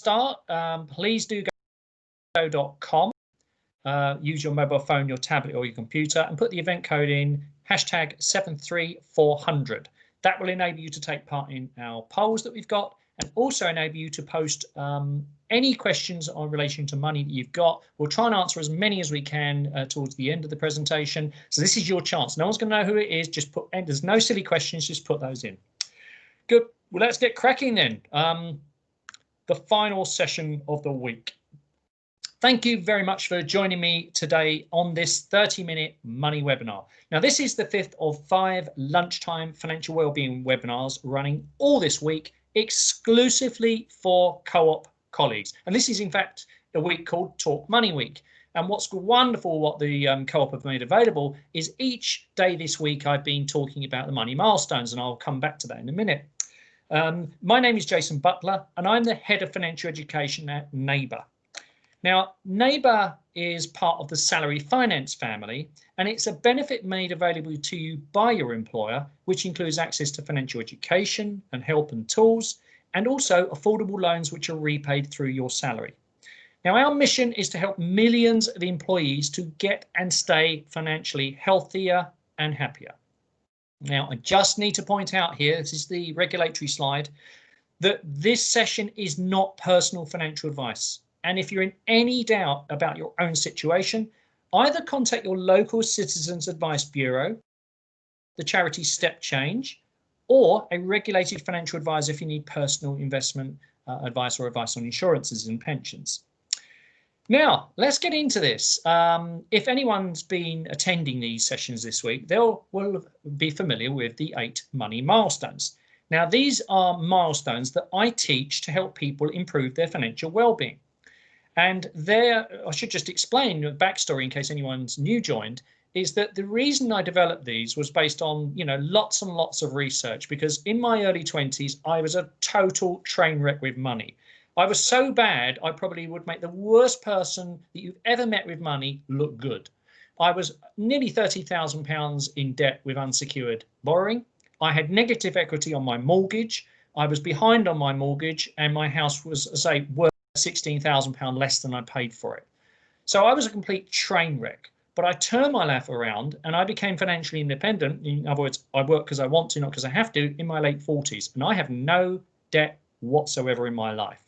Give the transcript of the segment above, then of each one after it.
start, please do go .com. Use your mobile phone, your tablet or your computer and put the event code in #73400. That will enable you to take part in our polls that we've got and also enable you to post any questions in relation to money that you've got. We'll try and answer as many as we can towards the end of the presentation. So this is your chance. No one's going to know who it is. Just put, and there's no silly questions, just put those in. Good. Well, let's get cracking then. The final session of the week. Thank you very much for joining me today on this 30-minute money webinar. Now, this is the 5th of 5 lunchtime financial wellbeing webinars running all this week exclusively for Co-op colleagues. And this is, in fact, a week called Talk Money Week. And what's wonderful, what the Co-op have made available, is each day this week I've been talking about the money milestones, and I'll come back to that in a minute. My name is Jason Butler, and I'm the Head of Financial Education at NABER. Now, NABER is part of the salary finance family, and it's a benefit made available to you by your employer, which includes access to financial education and help and tools, and also affordable loans which are repaid through your salary. Now, our mission is to help millions of employees to get and stay financially healthier and happier. Now, I just need to point out here, this is the regulatory slide, that this session is not personal financial advice. And if you're in any doubt about your own situation, either contact your local Citizens Advice Bureau, the charity Step Change, or a regulated financial advisor if you need personal investment advice or advice on insurances and pensions. Now, let's get into this. If anyone's been attending these sessions this week, will be familiar with the 8 money milestones. Now, these are milestones that I teach to help people improve their financial well-being. And there, I should just explain the backstory in case anyone's new joined, is that the reason I developed these was based on, lots and lots of research, because in my early 20s, I was a total train wreck with money. I was so bad, I probably would make the worst person that you've ever met with money look good. I was nearly £30,000 in debt with unsecured borrowing. I had negative equity on my mortgage. I was behind on my mortgage, and my house was, say, worth £16,000 less than I paid for it. So I was a complete train wreck, but I turned my life around and I became financially independent. In other words, I work because I want to, not because I have to, in my late 40s, and I have no debt whatsoever in my life.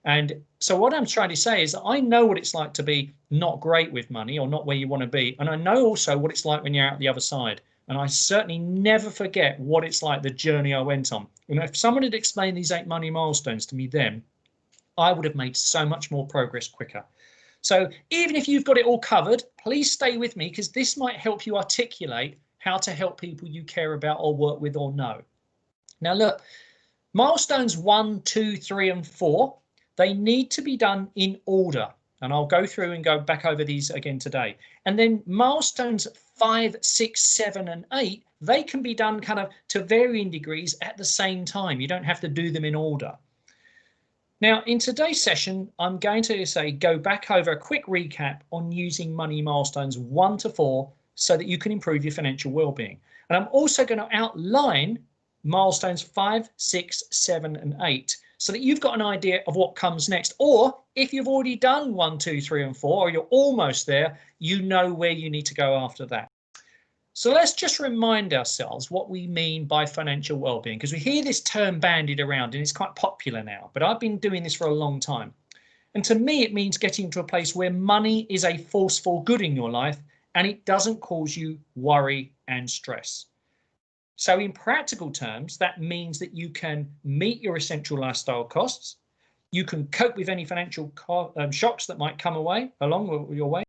And so what I'm trying to say is that I know what it's like to be not great with money or not where you want to be. And I know also what it's like when you're out the other side. And I certainly never forget what it's like, the journey I went on. And if someone had explained these 8 money milestones to me then, I would have made so much more progress quicker. So even if you've got it all covered, please stay with me, because this might help you articulate how to help people you care about or work with or know. Now look, milestones 1, 2, 3 and 4, they need to be done in order. And I'll go through and go back over these again today. And then milestones 5, 6, 7 and 8, they can be done kind of to varying degrees at the same time. You don't have to do them in order. Now, in today's session, I'm going to go back over a quick recap on using money milestones 1 to 4 so that you can improve your financial well-being. And I'm also going to outline milestones 5, 6, 7 and 8 so that you've got an idea of what comes next. Or if you've already done 1, 2, 3 and 4, or you're almost there, you know where you need to go after that. So let's just remind ourselves what we mean by financial well-being, because we hear this term bandied around and it's quite popular now, but I've been doing this for a long time. And to me, it means getting to a place where money is a forceful good in your life and it doesn't cause you worry and stress. So in practical terms, that means that you can meet your essential lifestyle costs, you can cope with any financial shocks that might come along your way,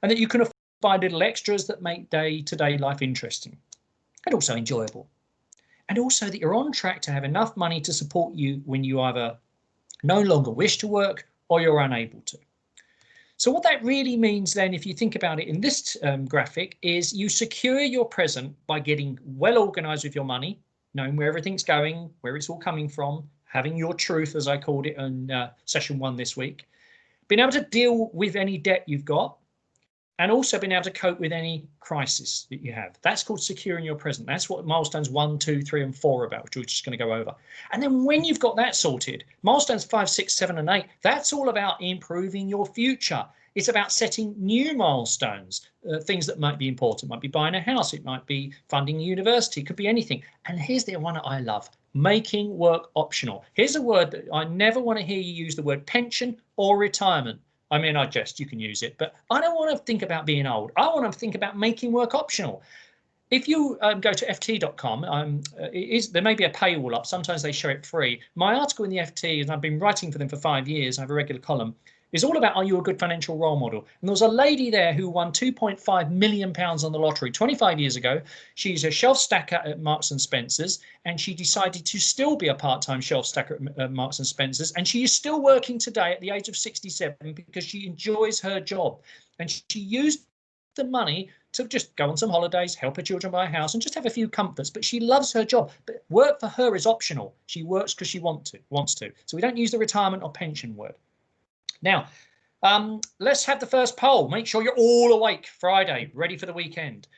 and that you can find little extras that make day-to-day life interesting and also enjoyable. And also that you're on track to have enough money to support you when you either no longer wish to work or you're unable to. So what that really means then, if you think about it in this graphic, is you secure your present by getting well organized with your money, knowing where everything's going, where it's all coming from, having your truth, as I called it in session 1 this week, being able to deal with any debt you've got, and also being able to cope with any crisis that you have. That's called securing your present. That's what milestones 1, 2, 3, and 4 are about, which we're just going to go over. And then when you've got that sorted, milestones 5, 6, 7, and 8, that's all about improving your future. It's about setting new milestones, things that might be important. It might be buying a house. It might be funding a university. It could be anything. And here's the one that I love, making work optional. Here's a word that I never want to hear you use, the word pension or retirement. I mean, you can use it, but I don't want to think about being old. I want to think about making work optional. If you go to ft.com, there may be a paywall up. Sometimes they show it free. My article in the FT, and I've been writing for them for 5 years, I have a regular column, is all about, are you a good financial role model? And there was a lady there who won £2.5 million on the lottery 25 years ago. She's a shelf stacker at Marks and Spencer's, and she decided to still be a part-time shelf stacker at Marks and Spencer's. And she is still working today at the age of 67 because she enjoys her job. And she used the money to just go on some holidays, help her children buy a house, and just have a few comforts. But she loves her job. But work for her is optional. She works because she wants to. So we don't use the retirement or pension word. Now, let's have the first poll. Make sure you're all awake Friday, ready for the weekend.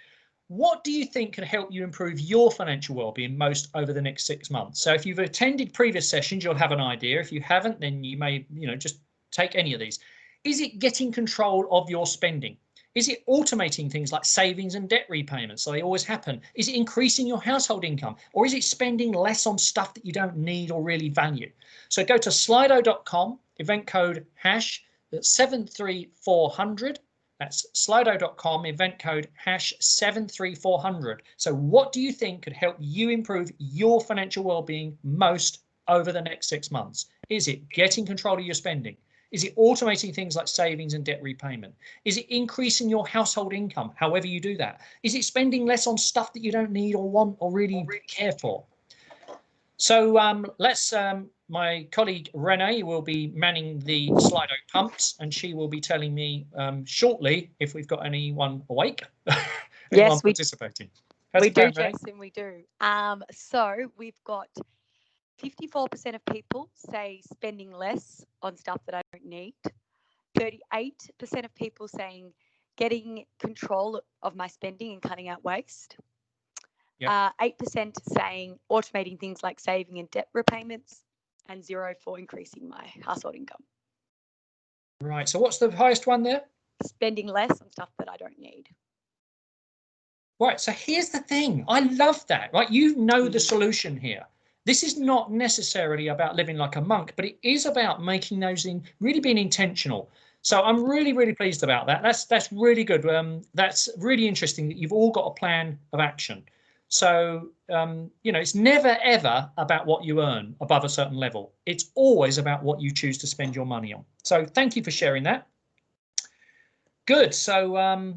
What do you think can help you improve your financial well-being most over the next 6 months? So if you've attended previous sessions, you'll have an idea. If you haven't, then you may, just take any of these. Is it getting control of your spending? Is it automating things like savings and debt repayments so they always happen? Is it increasing your household income? Or is it spending less on stuff that you don't need or really value? So go to slido.com, event code hash 73400. That's slido.com, event code hash 73400. So what do you think could help you improve your financial well-being most over the next 6 months? Is it getting control of your spending? Is it automating things like savings and debt repayment? Is it increasing your household income, however you do that? Is it spending less on stuff that you don't need or want or really care for? So my colleague Renee will be manning the Slido pumps, and she will be telling me shortly if we've got anyone awake. Yes, participating. We do, Jason, we do. So we've got 54% of people say spending less on stuff that I don't need. 38% of people saying getting control of my spending and cutting out waste. Yep. 8% saying automating things like saving and debt repayments, and 0 for increasing my household income. Right. So what's the highest one there? Spending less on stuff that I don't need. Right. So here's the thing. I love that. Right. You know the solution here. This is not necessarily about living like a monk, but it is about making those really being intentional. So I'm really, really pleased about that. That's really good. That's really interesting that you've all got a plan of action. So, it's never, ever about what you earn above a certain level. It's always about what you choose to spend your money on. So thank you for sharing that. Good. So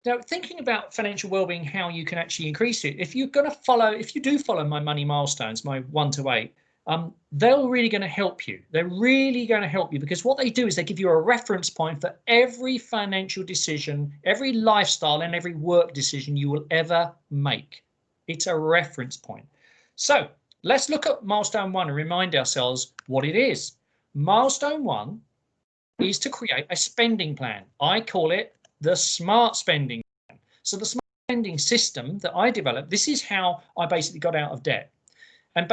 now thinking about financial well-being, how you can actually increase it. If you do follow my money milestones, my 1 to 8, they're really going to help you. They're really going to help you because what they do is they give you a reference point for every financial decision, every lifestyle and every work decision you will ever make. It's a reference point. So let's look at milestone 1 and remind ourselves what it is. Milestone 1 is to create a spending plan. I call it the smart spending plan. So the smart spending system that I developed, this is how I basically got out of debt. And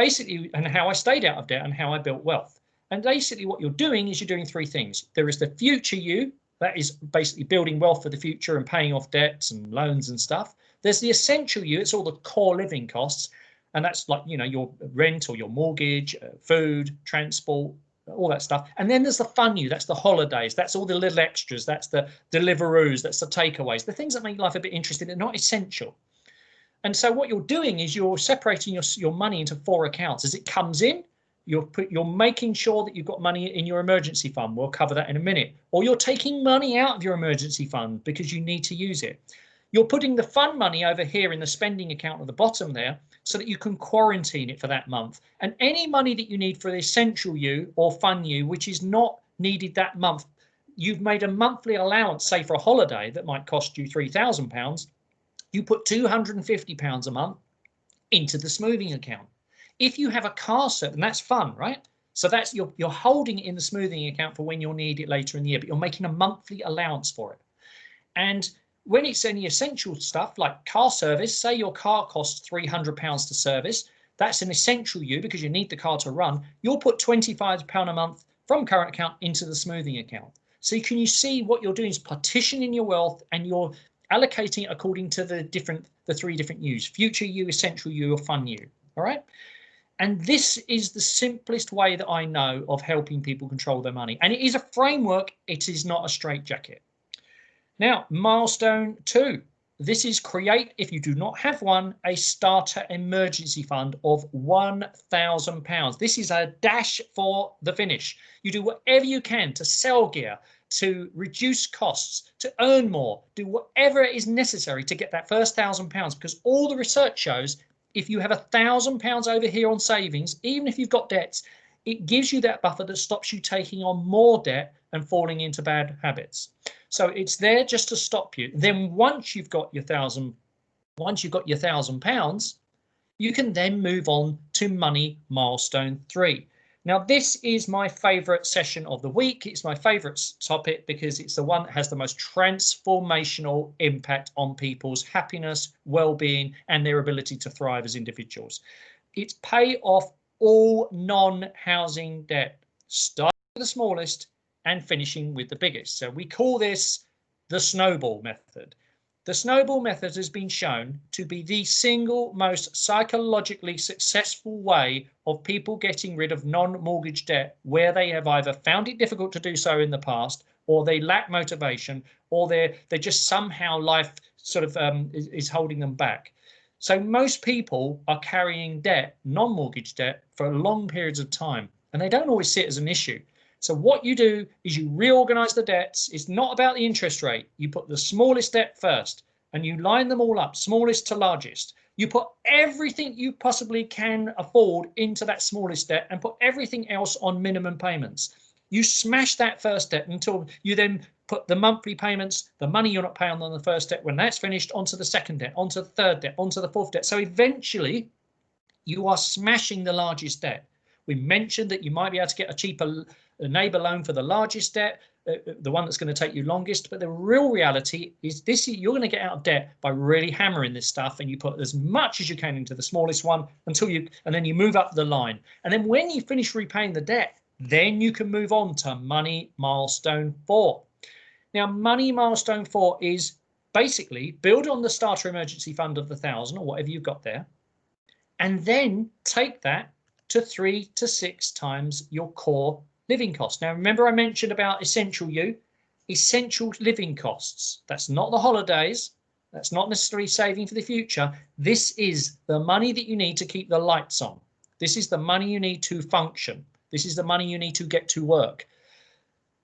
how I stayed out of debt and how I built wealth. And basically what you're doing is you're doing 3 things. There is the future you, that is basically building wealth for the future and paying off debts and loans and stuff. There's the essential you, it's all the core living costs. And that's like, your rent or your mortgage, food, transport, all that stuff. And then there's the fun you, that's the holidays, that's all the little extras, that's the Deliveroos, that's the takeaways, the things that make life a bit interesting, they're not essential. And so what you're doing is you're separating your money into 4 accounts. As it comes in, you're making sure that you've got money in your emergency fund. We'll cover that in a minute. Or you're taking money out of your emergency fund because you need to use it. You're putting the fun money over here in the spending account at the bottom there so that you can quarantine it for that month. And any money that you need for the essential you or fun you, which is not needed that month, you've made a monthly allowance, say for a holiday that might cost you £3,000. You put £250 a month into the smoothing account. If you have a car set, and that's fun, right? So that's you're holding it in the smoothing account for when you'll need it later in the year, but you're making a monthly allowance for it. And when it's any essential stuff like car service, say your car costs £300 to service, that's an essential you because you need the car to run. You'll put £25 a month from current account into the smoothing account. So you see what you're doing is partitioning your wealth, and you're allocating it according to the three different U's: future you, essential you, or fun you. All right. And this is the simplest way that I know of helping people control their money. And it is a framework. It is not a straitjacket. Now, milestone 2. This is create, if you do not have one, a starter emergency fund of £1,000. This is a dash for the finish. You do whatever you can to sell gear, to reduce costs, to earn more, do whatever is necessary to get that first £1,000, because all the research shows if you have £1,000 over here on savings, even if you've got debts, it gives you that buffer that stops you taking on more debt and falling into bad habits. So it's there just to stop you. Then once you've got your £1,000, you can then move on to money milestone 3. Now, this is my favorite session of the week. It's my favorite topic because it's the one that has the most transformational impact on people's happiness, well-being, and their ability to thrive as individuals. It's pay off all non-housing debt, starting with the smallest and finishing with the biggest. So we call this the snowball method. The snowball method has been shown to be the single most psychologically successful way of people getting rid of non-mortgage debt, where they have either found it difficult to do so in the past, or they lack motivation, or they're just somehow life sort of is holding them back. So most people are carrying debt, non-mortgage debt, for long periods of time, and they don't always see it as an issue. So what you do is you reorganize the debts. It's not about the interest rate. You put the smallest debt first and you line them all up, smallest to largest. You put everything you possibly can afford into that smallest debt and put everything else on minimum payments. You smash that first debt until you then put the monthly payments, the money you're not paying on the first debt, when that's finished, onto the second debt, onto the third debt, onto the fourth debt. So eventually you are smashing the largest debt. We mentioned that you might be able to get a cheaper neighbour loan for the largest debt, the one that's going to take you longest. But the real reality is you're going to get out of debt by really hammering this stuff, and you put as much as you can into the smallest one and then you move up the line. And then when you finish repaying the debt, then you can move on to money milestone 4. Now, money milestone 4 is basically build on the starter emergency fund of the 1,000 or whatever you've got there, and then take that to 3 to 6 times your core living costs. Now, remember I mentioned about essential living costs. That's not the holidays. That's not necessarily saving for the future. This is the money that you need to keep the lights on. This is the money you need to function. This is the money you need to get to work.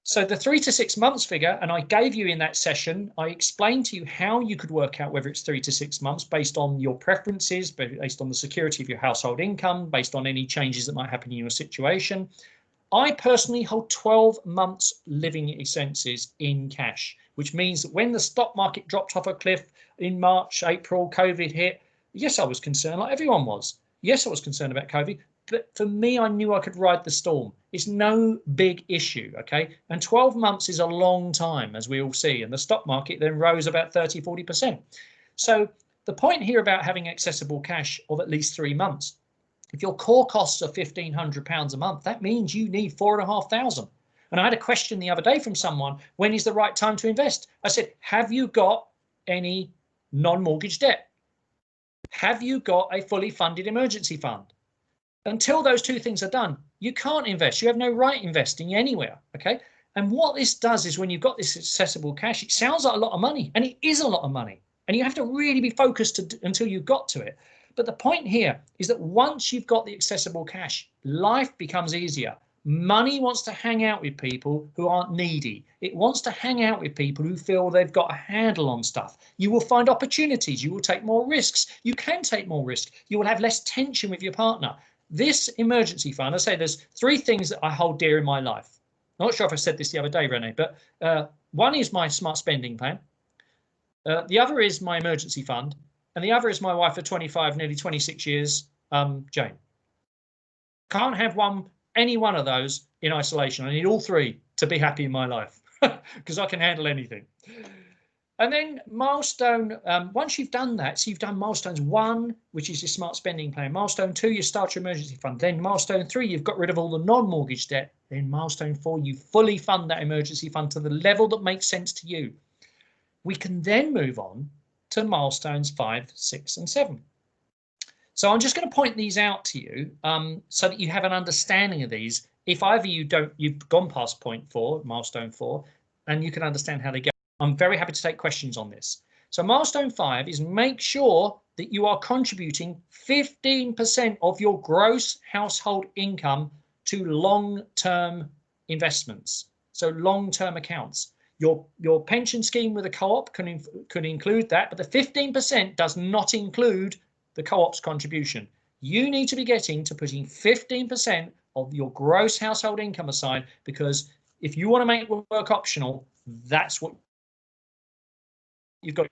So the 3 to 6 months figure, and I gave you in that session, I explained to you how you could work out whether it's 3 to 6 months based on your preferences, based on the security of your household income, based on any changes that might happen in your situation. I personally hold 12 months living expenses in cash, which means that when the stock market dropped off a cliff in March, April, COVID hit, yes, I was concerned, like everyone was. Yes, I was concerned about COVID. But for me, I knew I could ride the storm. It's no big issue, okay? And 12 months is a long time, as we all see. And the stock market then rose about 30, 40%. So the point here about having accessible cash of at least 3 months, if your core costs are £1,500 a month, that means you need 4,500. And I had a question the other day from someone, when is the right time to invest? I said, have you got any non-mortgage debt? Have you got a fully funded emergency fund? Until those two things are done, you can't invest. You have no right investing anywhere, okay? And what this does is when you've got this accessible cash, it sounds like a lot of money, and it is a lot of money. And you have to really be focused until you got to it. But the point here is that once you've got the accessible cash, life becomes easier. Money wants to hang out with people who aren't needy. It wants to hang out with people who feel they've got a handle on stuff. You will find opportunities. You will take more risks. You can take more risk. You will have less tension with your partner. This emergency fund, I say there's 3 things that I hold dear in my life. Not sure if I said this the other day, Rene, but one is my smart spending plan. The other is my emergency fund. And the other is my wife for 25, nearly 26 years, Jane. Can't have one any one of those in isolation. I need all three to be happy in my life because I can handle anything. And then milestone, once you've done that, so you've done milestones 1, which is your smart spending plan. Milestone 2, you start your emergency fund. Then milestone 3, you've got rid of all the non-mortgage debt. Then milestone 4, you fully fund that emergency fund to the level that makes sense to you. We can then move on to milestones 5, 6, and 7. So I'm just going to point these out to you so that you have an understanding of these. If either you've gone past point 4, milestone 4, and you can understand how they go. I'm very happy to take questions on this. So milestone 5 is make sure that you are contributing 15% of your gross household income to long-term investments. So long-term accounts. Your pension scheme with a co-op can include that, but the 15% does not include the co-op's contribution. You need to be getting to putting 15% of your gross household income aside, because if you want to make work optional, that's what you've got.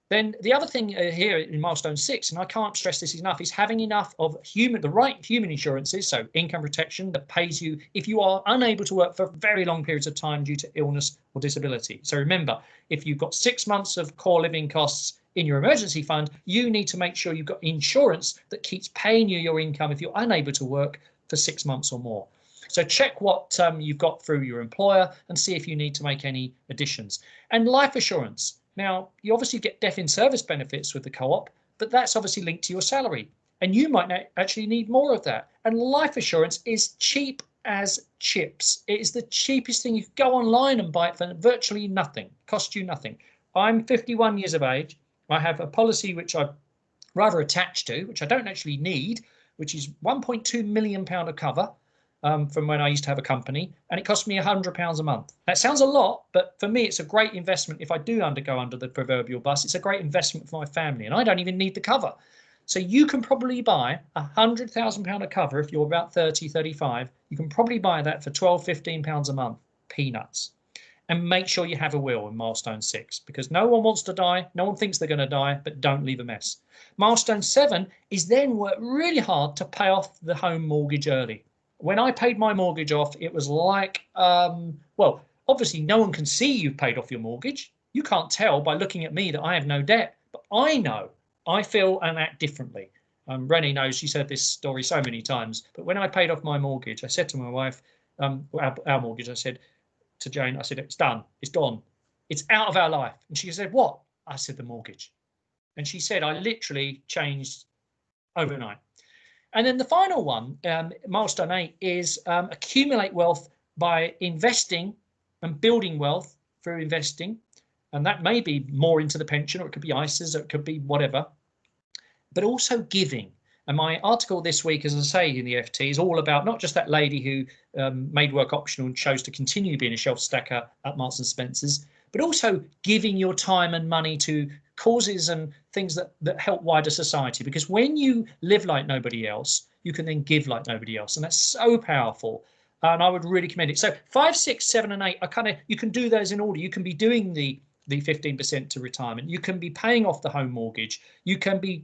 Then the other thing here in milestone 6, and I can't stress this enough, is having enough of the right human insurances, so income protection that pays you if you are unable to work for very long periods of time due to illness or disability. So remember, if you've got 6 months of core living costs in your emergency fund, you need to make sure you've got insurance that keeps paying you your income if you're unable to work for 6 months or more. So check what you've got through your employer and see if you need to make any additions. And life assurance. Now, you obviously get death in service benefits with the co-op, but that's obviously linked to your salary. And you might actually need more of that. And life assurance is cheap as chips. It is the cheapest thing. You can go online and buy it for virtually nothing, cost you nothing. I'm 51 years of age. I have a policy which I'm rather attached to, which I don't actually need, which is £1.2 million of cover. From when I used to have a company, and it cost me £100 a month. That sounds a lot, but for me, it's a great investment. If I do go under the proverbial bus, it's a great investment for my family, and I don't even need the cover. So you can probably buy £100,000 of cover if you're about 30, 35. You can probably buy that for £12, £15 a month, peanuts. And make sure you have a will in milestone 6, because no one wants to die. No one thinks they're going to die, but don't leave a mess. Milestone 7 is then work really hard to pay off the home mortgage early. When I paid my mortgage off, it was like, well, obviously no one can see you've paid off your mortgage. You can't tell by looking at me that I have no debt, but I know, I feel and act differently. Rennie knows, she's heard this story so many times, but when I paid off my mortgage, I said to my wife, our mortgage, I said to Jane, I said, it's done, it's gone, it's out of our life. And she said, what? I said, the mortgage. And she said, I literally changed overnight. And then the final one, milestone 8, is accumulate wealth by investing and building wealth through investing. And that may be more into the pension, or it could be ISAs, or it could be whatever, but also giving. And my article this week, as I say, in the FT is all about not just that lady who made work optional and chose to continue being a shelf stacker at Marks and Spencer's, but also giving your time and money to causes and things that help wider society. Because when you live like nobody else, you can then give like nobody else. And that's so powerful. And I would really commend it. So 5, 6, 7, and 8 are you can do those in order. You can be doing the 15% to retirement. You can be paying off the home mortgage. You can be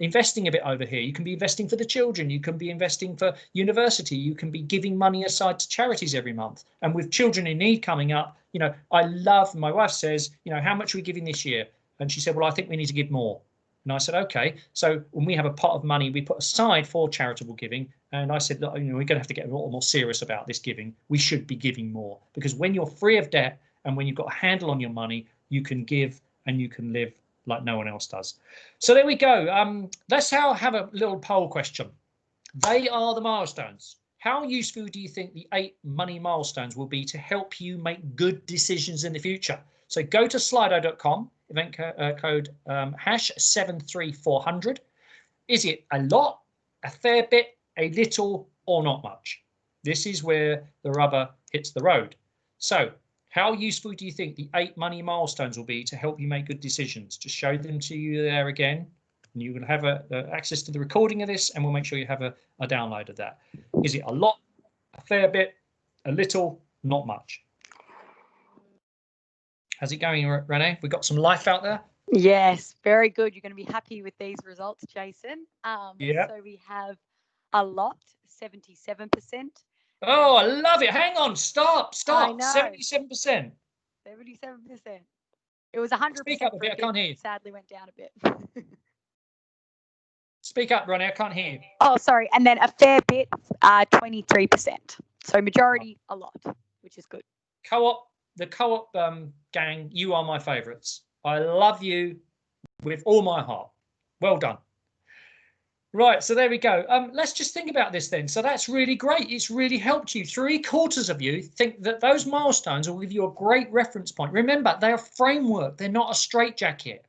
investing a bit over here. You can be investing for the children. You can be investing for university. You can be giving money aside to charities every month. And with children in need coming up, I love, my wife says, how much are we giving this year? And she said, well, I think we need to give more. And I said, okay. So when we have a pot of money we put aside for charitable giving, and I said, look, we're going to have to get a lot more serious about this giving. We should be giving more, because when you're free of debt and when you've got a handle on your money, you can give and you can live like no one else does. So there we go. Let's have a little poll question. They are the milestones. How useful do you think the 8 money milestones will be to help you make good decisions in the future? So go to slido.com, event code #73400. Is it a lot, a fair bit, a little, or not much? This is where the rubber hits the road. So how useful do you think the 8 money milestones will be to help you make good decisions? Just show them to you there again, and you will have access to the recording of this, and we'll make sure you have a download of that. Is it a lot, a fair bit, a little, not much? How's it going, Renee? We got some life out there? Yes, very good. You're going to be happy with these results, Jason. Yeah. So we have a lot, 77%, Oh, I love it. Hang on. Stop. I know. 77%. 77%. It was 100% Speak up a for bit. I can't hear you. sadly went down a bit. Speak up, Ronnie. I can't hear you. Oh, sorry. And then a fair bit, 23%. So majority, a lot, which is good. The co-op gang, you are my favourites. I love you with all my heart. Well done. Right, so there we go. Let's just think about this then. So that's really great. It's really helped you. 3/4 of you think that those milestones will give you a great reference point. Remember, they're a framework. They're not a straitjacket.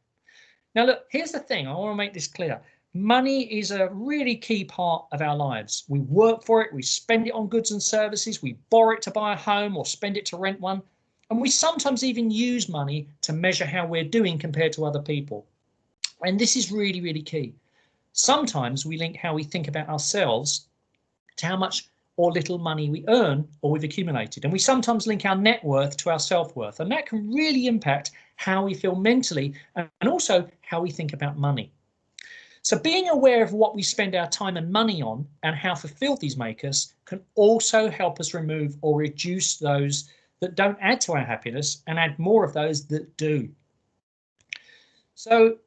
Now, look, here's the thing. I want to make this clear. Money is a really key part of our lives. We work for it. We spend it on goods and services. We borrow it to buy a home or spend it to rent one. And we sometimes even use money to measure how we're doing compared to other people. And this is really, really key. Sometimes we link how we think about ourselves to how much or little money we earn or we've accumulated. And we sometimes link our net worth to our self-worth. And that can really impact how we feel mentally and also how we think about money. So being aware of what we spend our time and money on and how fulfilled these make us can also help us remove or reduce those that don't add to our happiness and add more of those that do. So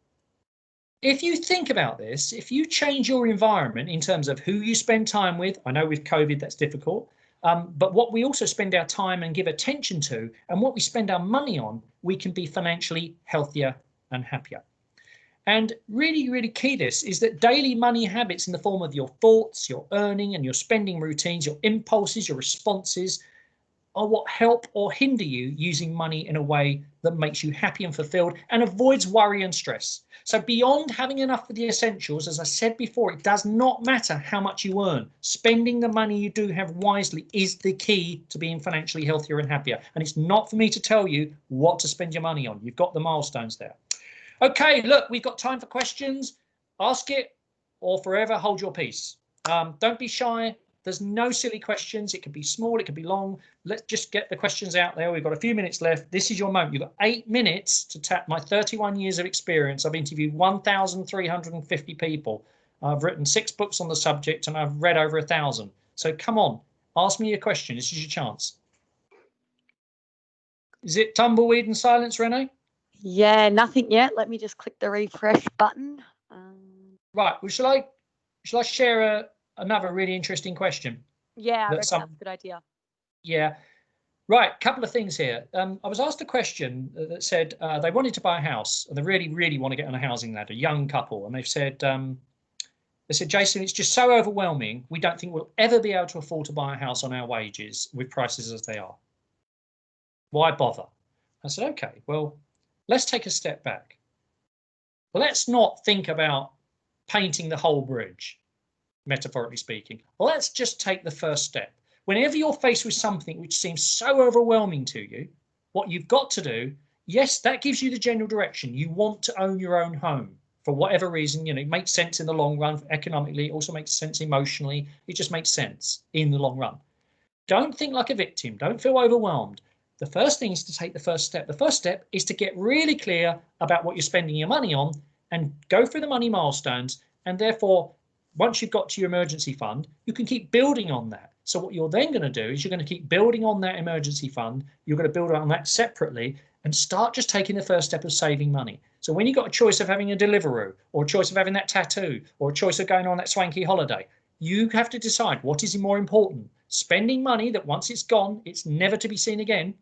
if you think about this, if you change your environment in terms of who you spend time with, I know with COVID that's difficult, but what we also spend our time and give attention to and what we spend our money on, we can be financially healthier and happier. And really, really key this is that daily money habits in the form of your thoughts, your earning and your spending routines, your impulses, your responses are what help or hinder you using money in a way that makes you happy and fulfilled and avoids worry and stress. So beyond having enough for the essentials, as I said before, it does not matter how much you earn. Spending the money you do have wisely is the key to being financially healthier and happier. And it's not for me to tell you what to spend your money on. You've got the milestones there. Okay, look, we've got time for questions. Ask it or forever hold your peace. Don't be shy. There's no silly questions. It could be small, it could be long. Let's just get the questions out there. We've got a few minutes left. This is your moment. You've got 8 minutes to tap my 31 years of experience. I've interviewed 1,350 people. I've written 6 books on the subject and I've read over 1,000. So come on, ask me a question. This is your chance. Is it tumbleweed and silence, Renee? Yeah, nothing yet. Let me just click the refresh button. Right. Well, shall I share another really interesting question? Yeah, that's a good idea. Yeah. Right. Couple of things here. I was asked a question that said they wanted to buy a house and they really, really want to get on a housing ladder, a young couple. And they've said, Jason, it's just so overwhelming. We don't think we'll ever be able to afford to buy a house on our wages with prices as they are. Why bother? I said, okay, well, let's take a step back. Let's not think about painting the whole bridge, metaphorically speaking. Let's just take the first step. Whenever you're faced with something which seems so overwhelming to you, what you've got to do, yes, that gives you the general direction. You want to own your own home for whatever reason. You know, it makes sense in the long run economically. It also makes sense emotionally. It just makes sense in the long run. Don't think like a victim. Don't feel overwhelmed. The first thing is to take the first step. The first step is to get really clear about what you're spending your money on and go through the money milestones. And therefore, once you've got to your emergency fund, you can keep building on that. So what you're then going to do is you're going to keep building on that emergency fund. You're going to build on that separately and start just taking the first step of saving money. So when you've got a choice of having a Deliveroo or a choice of having that tattoo or a choice of going on that swanky holiday, you have to decide what is more important. Spending money that once it's gone, it's never to be seen again.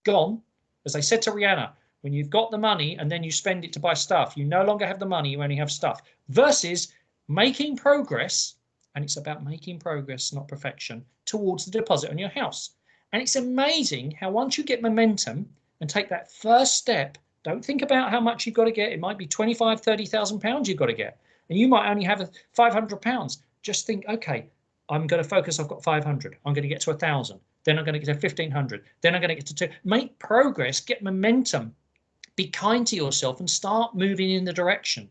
Gone. As I said to Rihanna, when you've got the money and then you spend it to buy stuff, you no longer have the money, you only have stuff. Versus making progress, and it's about making progress, not perfection, towards the deposit on your house. And it's amazing how once you get momentum and take that first step, don't think about how much you've got to get. It might be 25, 30,000 pounds you've got to get. And you might only have 500 pounds. Just think, okay, I'm going to focus. I've got 500. I'm going to get to 1,000. Then I'm going to get to 1,500. Then I'm going to get to 2. Make progress, get momentum, be kind to yourself and start moving in the direction.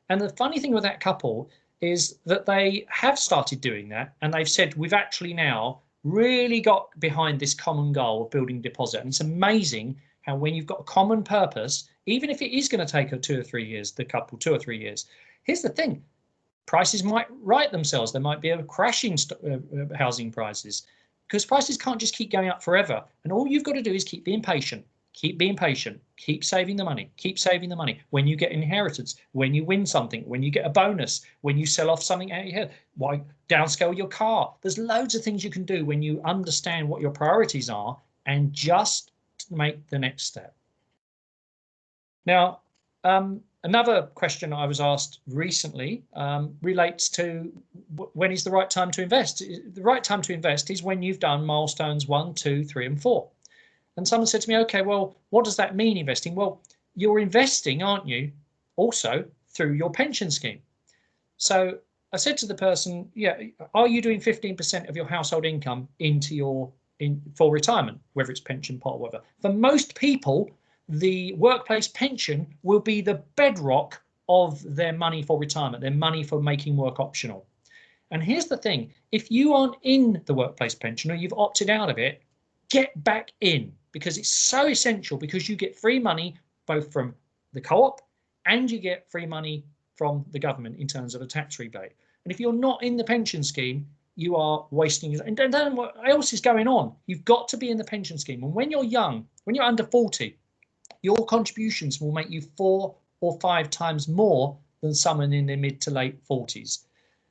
And the funny thing with that couple is that they have started doing that. And they've said, we've actually now really got behind this common goal of building deposit. And it's amazing how when you've got a common purpose, even if it is going to take 2 or 3 years, the couple, 2 or 3 years, here's the thing. Prices might right themselves. There might be a crashing housing prices. because prices can't just keep going up forever. And all you've got to do is keep being patient. Keep being patient. Keep saving the money. Keep saving the money. When you get inheritance, when you win something, when you get a bonus, when you sell off something out of your head, why downscale your car. There's loads of things you can do when you understand what your priorities are and just make the next step. Now, another question I was asked recently relates to when is the right time to invest? The right time to invest is when you've done milestones 1, 2, 3, and 4. And someone said to me, okay, well, what does that mean, investing? Well, you're investing, aren't you, also through your pension scheme? So I said to the person, yeah, are you doing 15% of your household income into for retirement, whether it's pension pot or whatever? For most people, the workplace pension will be the bedrock of their money for retirement, their money for making work optional. And here's the thing, if you aren't in the workplace pension or you've opted out of it, get back in, because it's so essential, because you get free money both from the co-op and you get free money from the government in terms of a tax rebate. And if you're not in the pension scheme, you are wasting, and then what else is going on? You've got to be in the pension scheme. And when you're young, when you're under 40, your contributions will make you 4 or 5 times more than someone in their mid to late 40s.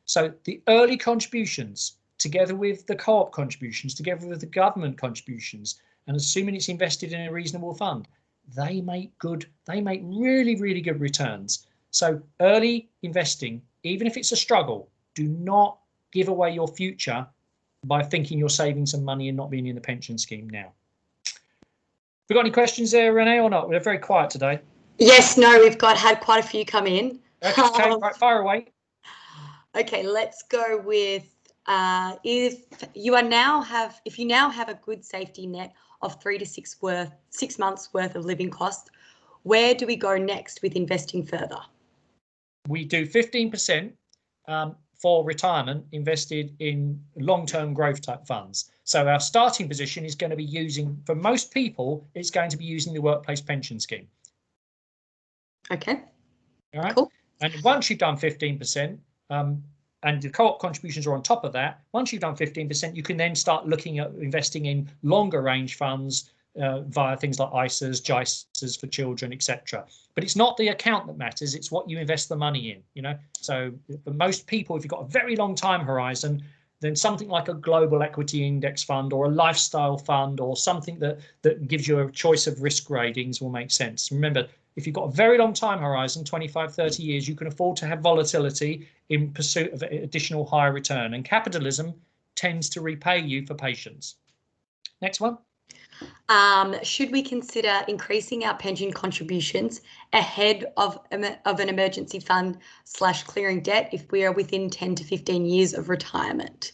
So the early contributions, together with the co-op contributions, together with the government contributions, and assuming it's invested in a reasonable fund, they make really, really good returns. So early investing, even if it's a struggle, do not give away your future by thinking you're saving some money and not being in the pension scheme now. Have we got any questions there, Renee, or not? We're very quiet today. Yes, no, we've had quite a few come in. Okay, right, fire away. Okay, let's go with if you now have a good safety net of 3 to 6 months worth of living costs, where do we go next with investing further? We do 15% for retirement invested in long-term growth type funds. So our starting position is going to be using, for most people, it's going to be using the workplace pension scheme. Okay. All right. Cool. And once you've done 15%, and the co-op contributions are on top of that, once you've done 15%, you can then start looking at investing in longer range funds via things like ISAs, JISAs for children, etc. But it's not the account that matters, it's what you invest the money in, you know. So for most people, if you've got a very long time horizon, then something like a global equity index fund or a lifestyle fund or something that gives you a choice of risk ratings will make sense. Remember, if you've got a very long time horizon, 25, 30 years, you can afford to have volatility in pursuit of additional higher return. And capitalism tends to repay you for patience. Next one. Should we consider increasing our pension contributions ahead of an emergency fund / clearing debt if we are within 10 to 15 years of retirement?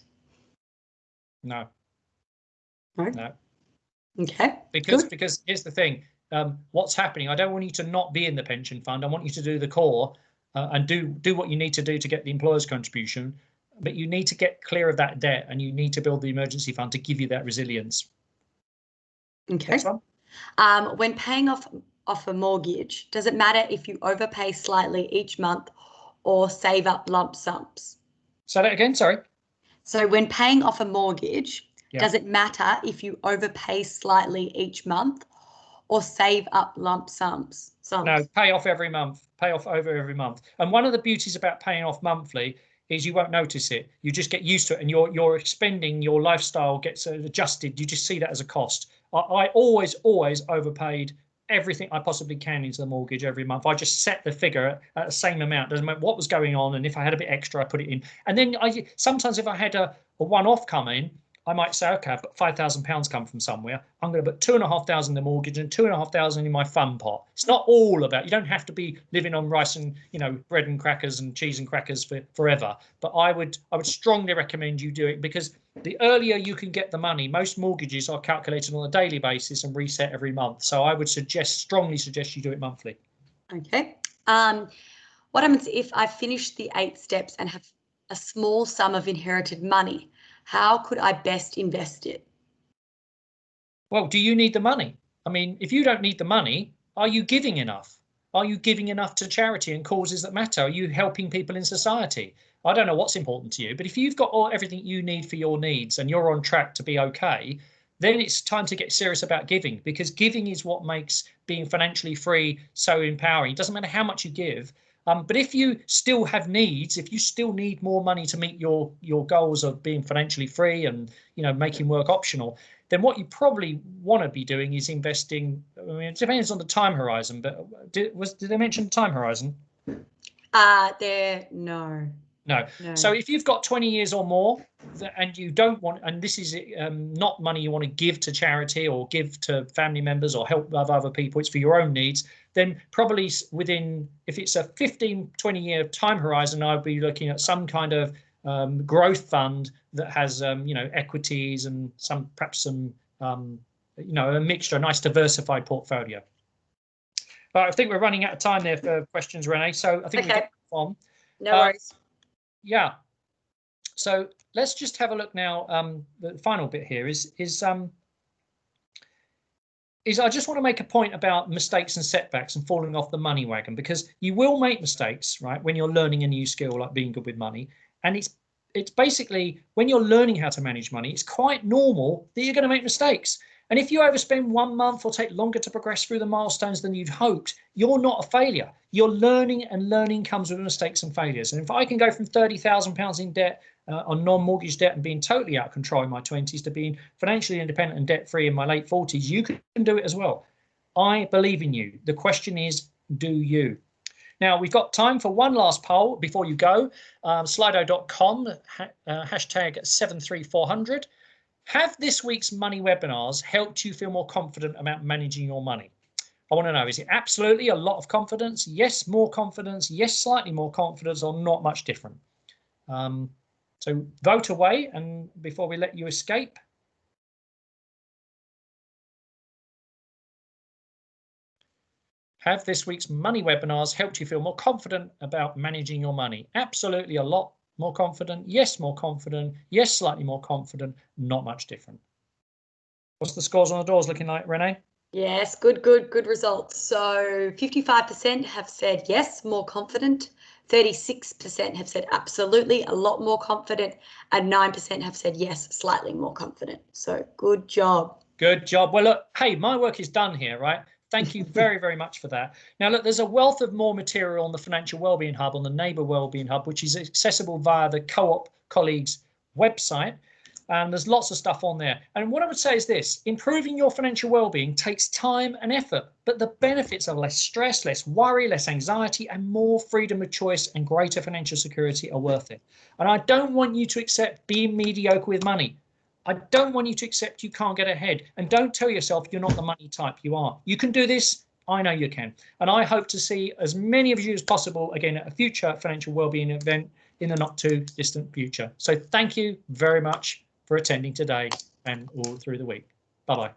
No. No. Okay. Because here's the thing. What's happening? I don't want you to not be in the pension fund. I want you to do the core and do what you need to do to get the employer's contribution. But you need to get clear of that debt, and you need to build the emergency fund to give you that resilience. Okay. When paying off a mortgage, does it matter if you overpay slightly each month or save up lump sums? Say that again, sorry. So when paying off a mortgage, does it matter if you overpay slightly each month or save up lump sums? No, pay off every month, pay off over every month. And one of the beauties about paying off monthly is you won't notice it. You just get used to it, and your spending, your lifestyle gets adjusted. You just see that as a cost. I always overpaid everything I possibly can into the mortgage every month. I just set the figure at the same amount. Doesn't matter what was going on, and if I had a bit extra, I put it in. And then sometimes if I had a one-off come in, I might say, okay, I've got £5,000 come from somewhere. I'm going to put 2,500 in the mortgage and 2,500 in my fund pot. It's not all about, you don't have to be living on rice and, bread and crackers and cheese and crackers forever. But I would strongly recommend you do it, because the earlier you can get the money, most mortgages are calculated on a daily basis and reset every month. So I would strongly suggest you do it monthly. Okay. What happens if I finish the 8 steps and have a small sum of inherited money? How could I best invest it? Well, do you need the money? I mean, if you don't need the money, are you giving enough? Are you giving enough to charity and causes that matter? Are you helping people in society? I don't know what's important to you, but if you've got everything you need for your needs and you're on track to be okay, then it's time to get serious about giving, because giving is what makes being financially free so empowering. It doesn't matter how much you give. But if you still have needs, if you still need more money to meet your goals of being financially free and, you know, making work optional, then what you probably want to be doing is investing. I mean, it depends on the time horizon, but did they mention the time horizon? No. No. So if you've got 20 years or more and you don't want, and this is not money you want to give to charity or give to family members or help other people, it's for your own needs, then probably within, if it's a 15, 20-year time horizon, I'd be looking at some kind of growth fund that has, you know, equities and perhaps some, you know, a mixture, a nice diversified portfolio. But I think we're running out of time there for questions, Renee. So I think we get on. No worries. Yeah. So let's just have a look now. The final bit here is I just want to make a point about mistakes and setbacks and falling off the money wagon, because you will make mistakes, right, when you're learning a new skill like being good with money. And it's basically, when you're learning how to manage money, it's quite normal that you're going to make mistakes. And if you overspend 1 month or take longer to progress through the milestones than you'd hoped, you're not a failure. You're learning, and learning comes with mistakes and failures. And if I can go from £30,000 in debt on non-mortgage debt and being totally out of control in my 20s to being financially independent and debt-free in my late 40s, you can do it as well. I believe in you. The question is, do you? Now, we've got time for one last poll before you go. Slido.com, hashtag 73400. Have this week's money webinars helped you feel more confident about managing your money? I want to know, is it absolutely a lot of confidence? Yes, more confidence. Yes, slightly more confidence, or not much different? So vote away, and before we let you escape. Have this week's money webinars helped you feel more confident about managing your money? Absolutely a lot more confident. Yes, more confident. Yes, slightly more confident. Not much different. What's the scores on the doors looking like, Renee? Yes, good results. So 55% have said yes, more confident. 36% have said absolutely, a lot more confident, and 9% have said yes, slightly more confident. So good job. Good job. Well, look, hey, my work is done here, right? Thank you very, very much for that. Now, look, there's a wealth of more material on the Financial Wellbeing Hub, on the Neighbour Wellbeing Hub, which is accessible via the Co-op Colleagues website. And there's lots of stuff on there. And what I would say is this: improving your financial well-being takes time and effort, but the benefits of less stress, less worry, less anxiety, and more freedom of choice and greater financial security are worth it. And I don't want you to accept being mediocre with money. I don't want you to accept you can't get ahead. And don't tell yourself you're not the money type. You are. You can do this. I know you can. And I hope to see as many of you as possible again at a future financial wellbeing event in the not too distant future. So thank you very much for attending today and all through the week. Bye-bye.